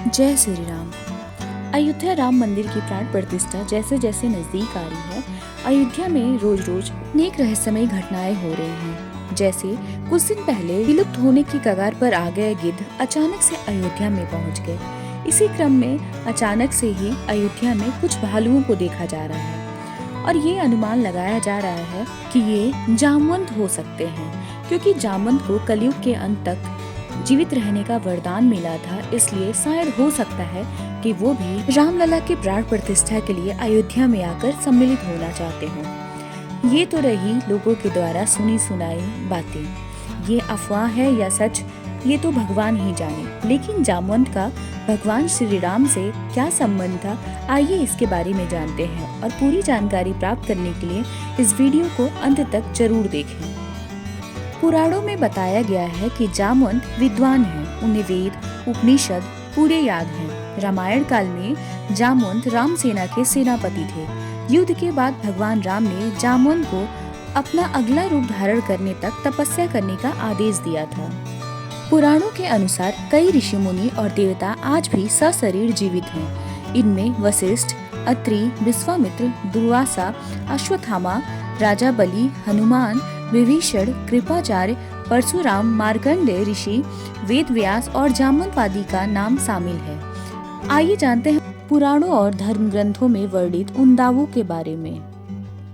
जय श्री राम। अयोध्या राम मंदिर की प्राण प्रतिष्ठा जैसे जैसे नजदीक आ रही है, अयोध्या में रोज रोज अनेक रहस्यमयी घटनाएं हो रही हैं। जैसे कुछ दिन पहले विलुप्त होने की कगार पर आ गए गिद्ध अचानक से अयोध्या में पहुंच गए। इसी क्रम में अचानक से ही अयोध्या में कुछ भालुओं को देखा जा रहा है और ये अनुमान लगाया जा रहा है कि ये जामवंत हो सकते हैं, क्योंकि जामवंत को कलयुग के अंत तक जीवित रहने का वरदान मिला था। इसलिए शायद हो सकता है कि वो भी रामलला के प्राण प्रतिष्ठा के लिए अयोध्या में आकर सम्मिलित होना चाहते हों। ये तो रही लोगों के द्वारा सुनी सुनाई बातें। ये अफवाह है या सच, ये तो भगवान ही जाने। लेकिन जामवंत का भगवान श्री राम से क्या संबंध था, आइए इसके बारे में जानते हैं और पूरी जानकारी प्राप्त करने के लिए इस वीडियो को अंत तक जरूर देखें। पुराणों में बताया गया है कि जामवंत विद्वान हैं, उन्हें वेद उपनिषद पूरे याद हैं। रामायण काल में जामवंत राम सेना के सेनापति थे। युद्ध के बाद भगवान राम ने जामवंत को अपना अगला रूप धारण करने तक तपस्या करने का आदेश दिया था। पुराणों के अनुसार कई ऋषि मुनि और देवता आज भी सशरीर जीवित हैं। इनमें वशिष्ठ, अत्रि, विश्वामित्र, दुर्वासा, अश्वत्थामा, राजा बलि, हनुमान, विभीषण, कृपाचार्य, परशुराम, मार्कंडेय ऋषि, वेद व्यास और जामवंत आदि का नाम शामिल है। आइए जानते हैं पुराणों और धर्म ग्रंथों में वर्णित उन दावों के बारे में।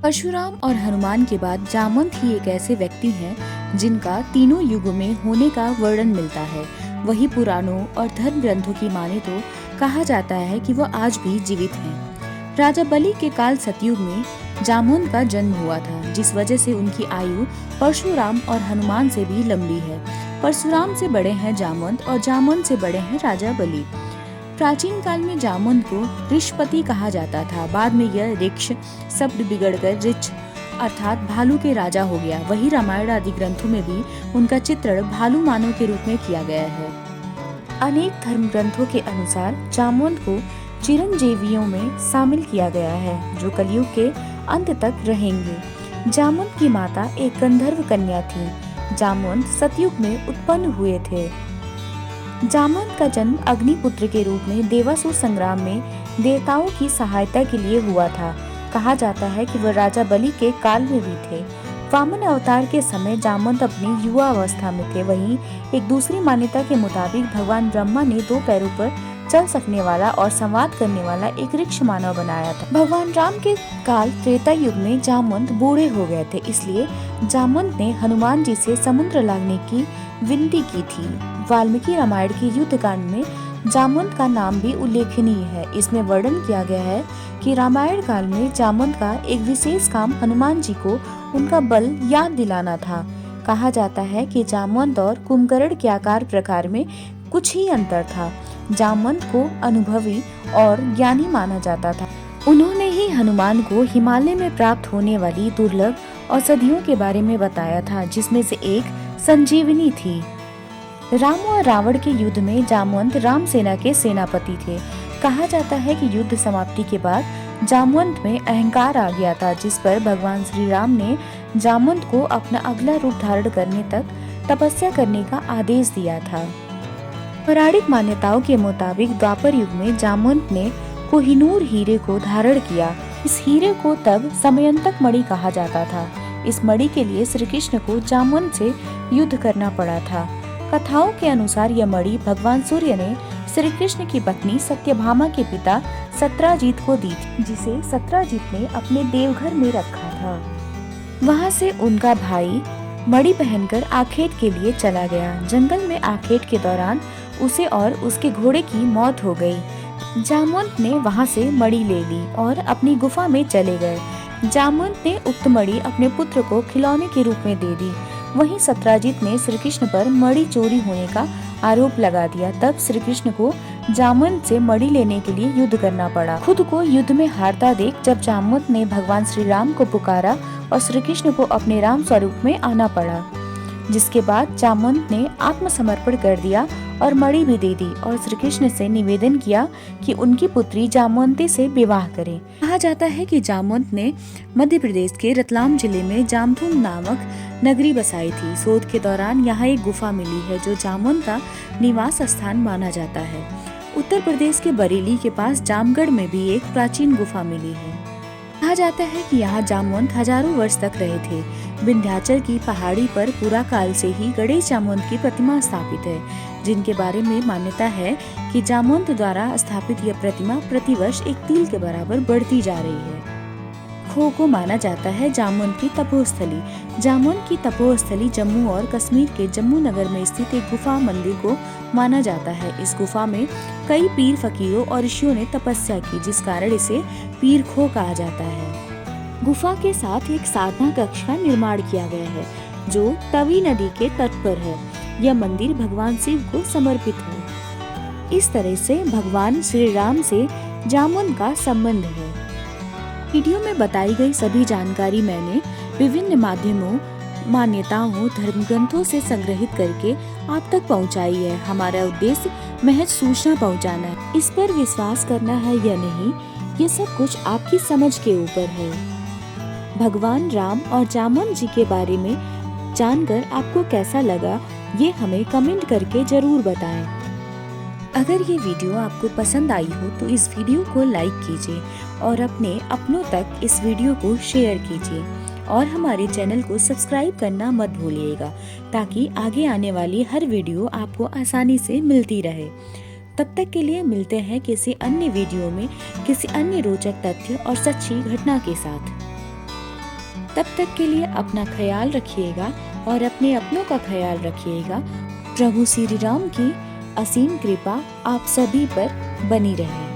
परशुराम और हनुमान के बाद जामवंत ही एक ऐसे व्यक्ति हैं जिनका तीनों युगों में होने का वर्णन मिलता है। वही पुराणों और धर्म ग्रंथों की माने तो कहा जाता है कि वह आज भी जीवित हैं। राजा बलि के काल सतयुग में जामवंत का जन्म हुआ था, जिस वजह से उनकी आयु परशुराम और हनुमान से भी लंबी है। परशुराम से बड़े हैं जामवंत और जामवंत से बड़े हैं राजा बलि। प्राचीन काल में जामवंत को ऋषपति कहा जाता था। बाद में यह ऋक्ष शब्द बिगड़कर ऋच अर्थात भालू के राजा हो गया। वही रामायण आदि ग्रंथों में भी उनका चित्रण भालू मानव के रूप में किया गया है। अनेक धर्म ग्रंथों के अनुसार जामवंत को चिरंजीवियों में शामिल किया गया है, जो कलयुग के अंत तक रहेंगे। जामवंत की माता एक गंधर्व कन्या थी। जामवंत सतयुग में उत्पन्न हुए थे। जामवंत का जन्म अग्निपुत्र के रूप में देवासुर संग्राम में देवताओं की सहायता के लिए हुआ था। कहा जाता है कि वह राजा बलि के काल में भी थे। वामन अवतार के समय जामवंत अपनी युवा अवस्था में थे। वहीं एक दूसरी मान्यता के मुताबिक भगवान ब्रह्मा ने 2 पैरों पर चल सकने वाला और संवाद करने वाला एक ऋक्ष मानव बनाया था। भगवान राम के काल त्रेता युग में जामवंत बूढ़े हो गए थे, इसलिए जामवंत ने हनुमान जी से समुद्र लांघने की विनती की थी। वाल्मीकि रामायण के युद्ध कांड में जामवंत का नाम भी उल्लेखनीय है। इसमें वर्णन किया गया है कि रामायण काल में जामवंत का एक विशेष काम हनुमान जी को उनका बल याद दिलाना था। कहा जाता है कि जामवंत और कुंभकर्ण के आकार प्रकार में कुछ ही अंतर था। जामवंत को अनुभवी और ज्ञानी माना जाता था। उन्होंने ही हनुमान को हिमालय में प्राप्त होने वाली दुर्लभ औषधियों के बारे में बताया था, जिसमें से एक संजीवनी थी। राम और रावण के युद्ध में जामवंत राम सेना के सेनापति थे। कहा जाता है कि युद्ध समाप्ति के बाद जामवंत में अहंकार आ गया था, जिस पर भगवान श्री राम ने जामवंत को अपना अगला रूप धारण करने तक तपस्या करने का आदेश दिया था। पौराणिक मान्यताओं के मुताबिक द्वापर युग में जामवंत ने कोहिनूर हीरे को धारण किया। इस हीरे को तब समयंतक मणि कहा जाता था। इस मणि के लिए श्री कृष्ण को जामवंत से युद्ध करना पड़ा था। कथाओं के अनुसार यह मणि भगवान सूर्य ने श्री कृष्ण की पत्नी सत्यभामा के पिता सत्राजित को दी, जिसे सत्राजित ने अपने देवघर में रखा था। वहाँ से उनका भाई मणि पहनकर आखेट के लिए चला गया। जंगल में आखेट के दौरान उसे और उसके घोड़े की मौत हो गई। जामवंत ने वहां से मणि ले ली और अपनी गुफा में चले गए। जामवंत ने उक्त मणि अपने पुत्र को खिलौने के रूप में दे दी। वहीं सत्राजित ने श्री कृष्ण पर मणि चोरी होने का आरोप लगा दिया। तब श्री कृष्ण को जामवंत से मणि लेने के लिए युद्ध करना पड़ा। खुद को युद्ध में हारता देख जब जामवंत ने भगवान श्री राम को पुकारा और श्री कृष्ण को अपने राम स्वरूप में आना पड़ा, जिसके बाद जामवंत ने आत्मसमर्पण कर दिया और मणि भी दे दी और श्री कृष्ण से निवेदन किया कि उनकी पुत्री जामवंती से विवाह करें। कहा जाता है कि जामवंत ने मध्य प्रदेश के रतलाम जिले में जामथूम नामक नगरी बसाई थी। शोध के दौरान यहाँ एक गुफा मिली है जो जामवंत का निवास स्थान माना जाता है। उत्तर प्रदेश के बरेली के पास जामगढ़ में भी एक प्राचीन गुफा मिली है। कहा जाता है कि यहाँ जामवंत हजारों वर्ष तक रहे थे। विंध्याचल की पहाड़ी पर पुरा काल से ही गणेश जामवंत की प्रतिमा स्थापित है, जिनके बारे में मान्यता है कि जामवंत द्वारा स्थापित यह प्रतिमा प्रतिवर्ष एक तिल के बराबर बढ़ती जा रही है। खो को माना जाता है जामवंत की तपोस्थली। जामवंत की तपोस्थली जम्मू और कश्मीर के जम्मू नगर में स्थित एक गुफा मंदिर को माना जाता है। इस गुफा में कई पीर फकीरों और ऋषियों ने तपस्या की, जिस कारण इसे पीर खो कहा जाता है। गुफा के साथ एक साधना कक्ष का निर्माण किया गया है, जो तवी नदी के तट पर है। यह मंदिर भगवान शिव को समर्पित है। इस तरह से भगवान श्री राम से जामवंत का संबंध है। वीडियो में बताई गई सभी जानकारी मैंने विभिन्न माध्यमों, मान्यताओं, धर्म ग्रंथों से संग्रहित करके आप तक पहुंचाई है। हमारा उद्देश्य महज सूचना पहुंचाना है। इस पर विश्वास करना है या नहीं, ये सब कुछ आपकी समझ के ऊपर है। भगवान राम और जामवंत जी के बारे में जानकर आपको कैसा लगा, ये हमें कमेंट करके जरूर बताएं। अगर ये वीडियो आपको पसंद आई हो तो इस वीडियो को लाइक कीजिए और अपने अपनों तक इस वीडियो को शेयर कीजिए और हमारे चैनल को सब्सक्राइब करना मत भूलिएगा, ताकि आगे आने वाली हर वीडियो आपको आसानी से मिलती रहे। तब तक के लिए मिलते हैं किसी अन्य वीडियो में किसी अन्य रोचक तथ्य और सच्ची घटना के साथ। तब तक के लिए अपना ख्याल रखिएगा और अपने अपनों का ख्याल रखिएगा। प्रभु श्री राम की असीम कृपा आप सभी पर बनी रहे।